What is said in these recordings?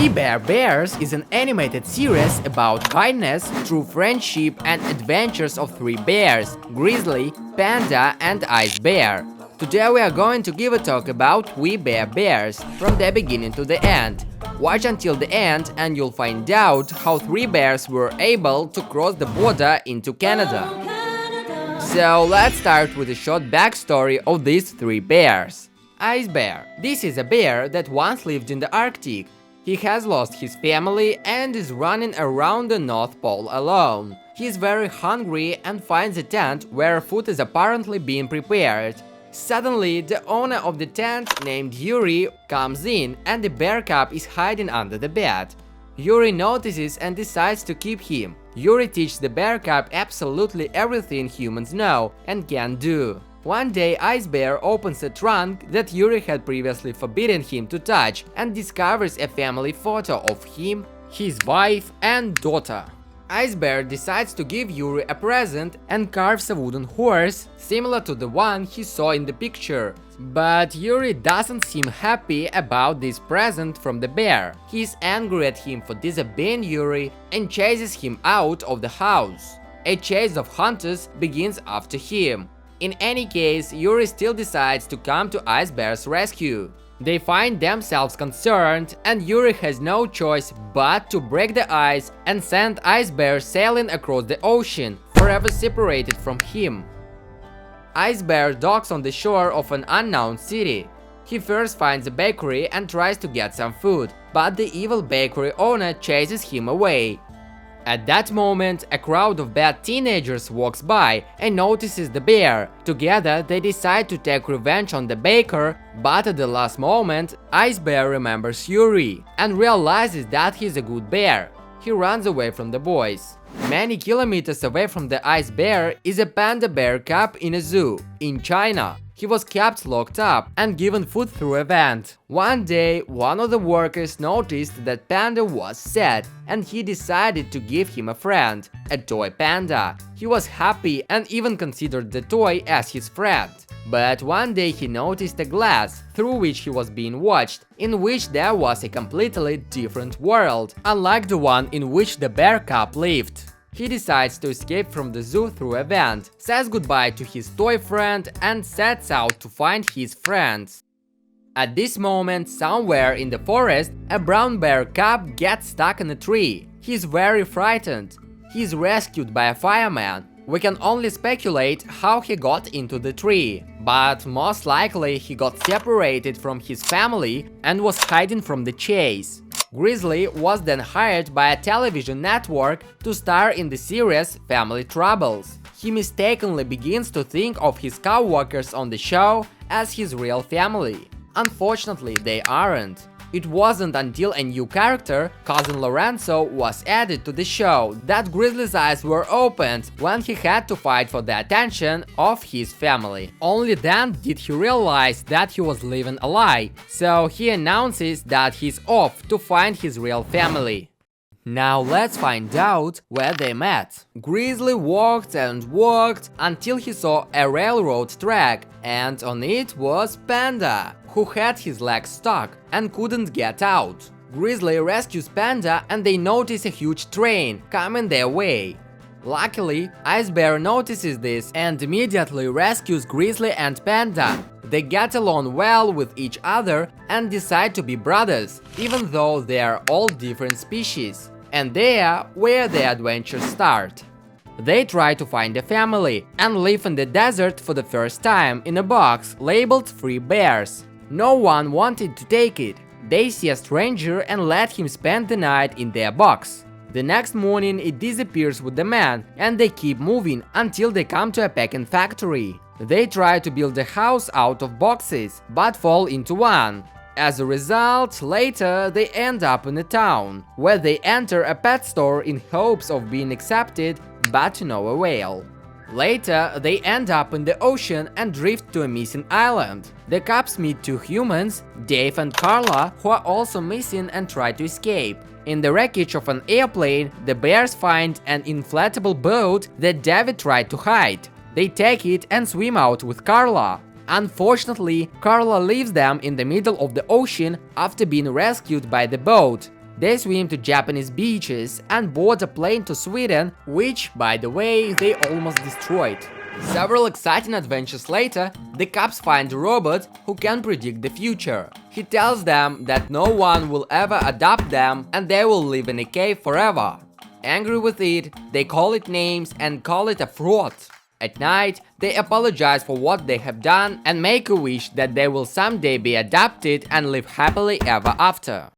We Bare Bears is an animated series about kindness, true friendship, and adventures of three bears: Grizzly, Panda, and Ice Bear. Today we are going to give a talk about We Bare Bears from the beginning to the end. Watch until the end and you'll find out how three bears were able to cross the border into Canada. So let's start with a short backstory of these three bears. Ice Bear. This is a bear that once lived in the Arctic. He has lost his family and is running around the North Pole alone. He is very hungry and finds a tent where food is apparently being prepared. Suddenly, the owner of the tent, named Yuri, comes in and the bear cub is hiding under the bed. Yuri notices and decides to keep him. Yuri teaches the bear cub absolutely everything humans know and can do. One day, Ice Bear opens a trunk that Yuri had previously forbidden him to touch and discovers a family photo of him, his wife, and daughter. Ice Bear decides to give Yuri a present and carves a wooden horse similar to the one he saw in the picture. But Yuri doesn't seem happy about this present from the bear. He is angry at him for disobeying Yuri and chases him out of the house. A chase of hunters begins after him. In any case, Yuri still decides to come to Ice Bear's rescue. They find themselves concerned, and Yuri has no choice but to break the ice and send Ice Bear sailing across the ocean, forever separated from him. Ice Bear docks on the shore of an unknown city. He first finds a bakery and tries to get some food, but the evil bakery owner chases him away. At that moment, a crowd of bad teenagers walks by and notices the bear. Together, they decide to take revenge on the baker, but at the last moment, Ice Bear remembers Yuri and realizes that he's a good bear. He runs away from the boys. Many kilometers away from the Ice Bear is a panda bear cub in a zoo in China. He was kept locked up and given food through a vent. One day, one of the workers noticed that Panda was sad and he decided to give him a friend, a toy panda. He was happy and even considered the toy as his friend. But one day he noticed a glass through which he was being watched, in which there was a completely different world, unlike the one in which the bear cub lived. He decides to escape from the zoo through a vent, says goodbye to his toy friend and sets out to find his friends. At this moment, somewhere in the forest, a brown bear cub gets stuck in a tree. He's very frightened. He's rescued by a fireman. We can only speculate how he got into the tree, but most likely he got separated from his family and was hiding from the chase. Grizzly was then hired by a television network to star in the series Family Troubles. He mistakenly begins to think of his co-workers on the show as his real family. Unfortunately, they aren't. It wasn't until a new character, Cousin Lorenzo, was added to the show that Grizzly's eyes were opened when he had to fight for the attention of his family. Only then did he realize that he was living a lie, so he announces that he's off to find his real family. Now let's find out where they met. Grizzly walked and walked until he saw a railroad track, and on it was Panda, who had his legs stuck and couldn't get out. Grizzly rescues Panda and they notice a huge train coming their way. Luckily, Ice Bear notices this and immediately rescues Grizzly and Panda. They get along well with each other and decide to be brothers, even though they are all different species. And there where the adventures start. They try to find a family and live in the desert for the first time in a box labeled Three Bears. No one wanted to take it. They see a stranger and let him spend the night in their box. The next morning it disappears with the man and they keep moving until they come to a packing factory. They try to build a house out of boxes, but fall into one. As a result, later they end up in a town, where they enter a pet store in hopes of being accepted, but to no avail. Later, they end up in the ocean and drift to a missing island. The cubs meet two humans, Dave and Carla, who are also missing and try to escape. In the wreckage of an airplane, the bears find an inflatable boat that David tried to hide. They take it and swim out with Carla. Unfortunately, Carla leaves them in the middle of the ocean after being rescued by the boat. They swim to Japanese beaches and board a plane to Sweden, which, by the way, they almost destroyed. Several exciting adventures later, the cops find a robot who can predict the future. He tells them that no one will ever adopt them and they will live in a cave forever. Angry with it, they call it names and call it a fraud. At night, they apologize for what they have done and make a wish that they will someday be adopted and live happily ever after.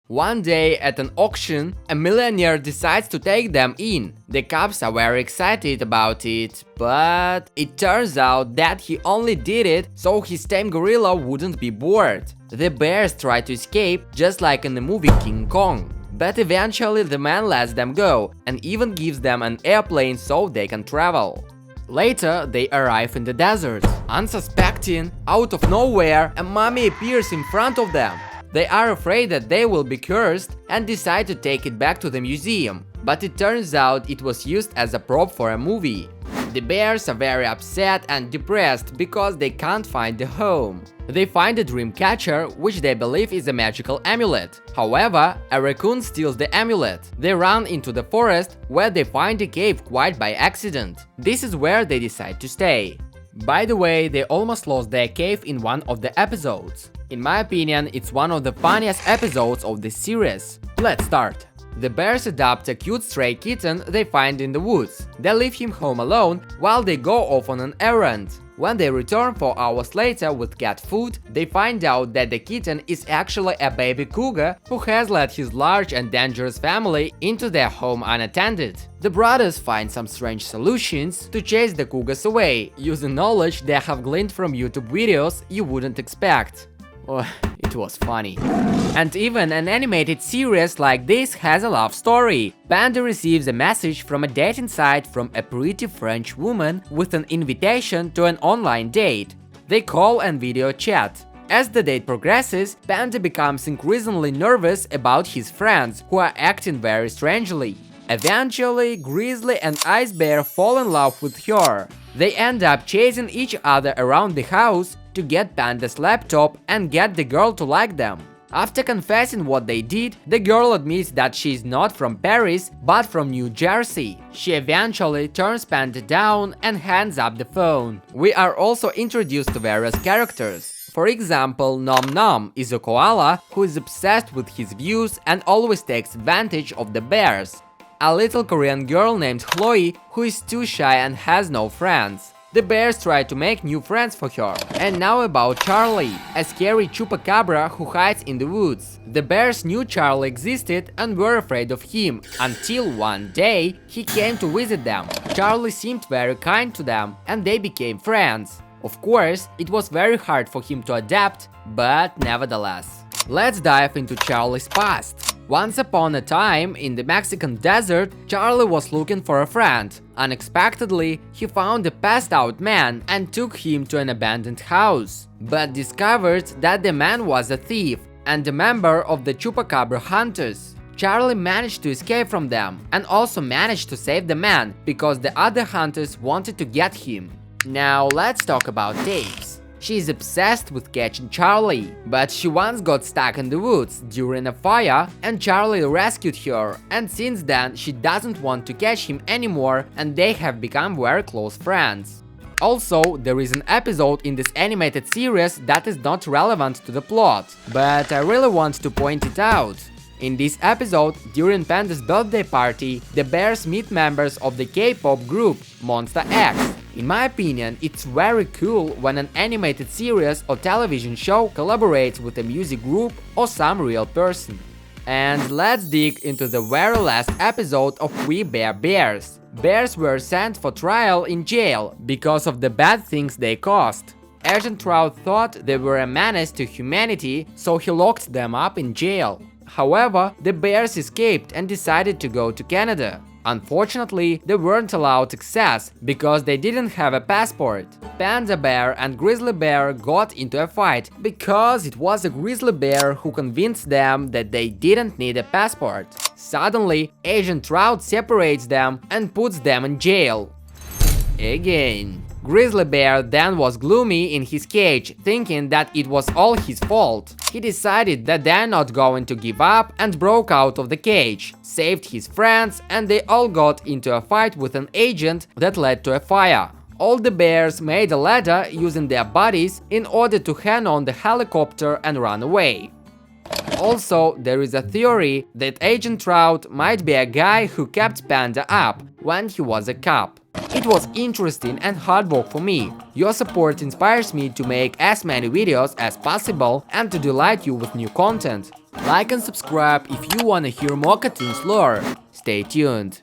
One day, at an auction, a millionaire decides to take them in. The cops are very excited about it, but it turns out that he only did it so his tame gorilla wouldn't be bored. The bears try to escape, just like in the movie KinKong. But eventually the man lets them go and even gives them an airplane so they can travel. Later, they arrive in the desert. Unsuspecting, out of nowhere, a mummy appears in front of them. They are afraid that they will be cursed and decide to take it back to the museum, but it turns out it was used as a prop for a movie. The bears are very upset and depressed because they can't find a home. They find a dream catcher, which they believe is a magical amulet. However, a raccoon steals the amulet. They run into the forest, where they find a cave quite by accident. This is where they decide to stay. By the way, they almost lost their cave in one of the episodes. In my opinion, it's one of the funniest episodes of this series. Let's start. The bears adopt a cute stray kitten they find in the woods. They leave him home alone while they go off on an errand. When they return 4 hours later with cat food, they find out that the kitten is actually a baby cougar who has led his large and dangerous family into their home unattended. The brothers find some strange solutions to chase the cougars away, using knowledge they have gleaned from YouTube videos you wouldn't expect. Oh, it was funny. And even an animated series like this has a love story. Panda receives a message from a dating site from a pretty French woman with an invitation to an online date. They call and video chat. As the date progresses, Panda becomes increasingly nervous about his friends, who are acting very strangely. Eventually, Grizzly and Ice Bear fall in love with her. They end up chasing each other around the house to get Panda's laptop and get the girl to like them. After confessing what they did, the girl admits that she is not from Paris, but from New Jersey. She eventually turns Panda down and hands up the phone. We are also introduced to various characters. For example, Nom Nom is a koala who is obsessed with his views and always takes advantage of the bears. A little Korean girl named Chloe who is too shy and has no friends. The bears try to make new friends for her. And now about Charlie, a scary chupacabra who hides in the woods. The bears knew Charlie existed and were afraid of him, until one day he came to visit them. Charlie seemed very kind to them and they became friends. Of course, it was very hard for him to adapt, but nevertheless. Let's dive into Charlie's past. Once upon a time, in the Mexican desert, Charlie was looking for a friend. Unexpectedly, he found a passed-out man and took him to an abandoned house, but discovered that the man was a thief and a member of the Chupacabra hunters. Charlie managed to escape from them and also managed to save the man because the other hunters wanted to get him. Now let's talk about tapes. She is obsessed with catching Charlie, but she once got stuck in the woods during a fire and Charlie rescued her, and since then she doesn't want to catch him anymore and they have become very close friends. Also, there is an episode in this animated series that is not relevant to the plot, but I really want to point it out. In this episode, during Panda's birthday party, the bears meet members of the K-pop group Monster X. In my opinion, it's very cool when an animated series or television show collaborates with a music group or some real person. And let's dig into the very last episode of We Bare Bears. Bears were sent for trial in jail because of the bad things they caused. Agent Trout thought they were a menace to humanity, so he locked them up in jail. However, the bears escaped and decided to go to Canada. Unfortunately, they weren't allowed access because they didn't have a passport. Panda Bear and Grizzly Bear got into a fight because it was a Grizzly Bear who convinced them that they didn't need a passport. Suddenly, Agent Trout separates them and puts them in jail. Again. Grizzly Bear then was gloomy in his cage, thinking that it was all his fault. He decided that they're not going to give up and broke out of the cage, saved his friends, and they all got into a fight with an agent that led to a fire. All the bears made a ladder using their bodies in order to hang on the helicopter and run away. Also, there is a theory that Agent Trout might be a guy who kept Panda up when he was a cop. It was interesting and hard work for me. Your support inspires me to make as many videos as possible and to delight you with new content. Like and subscribe if you wanna hear more cartoons lore. Stay tuned.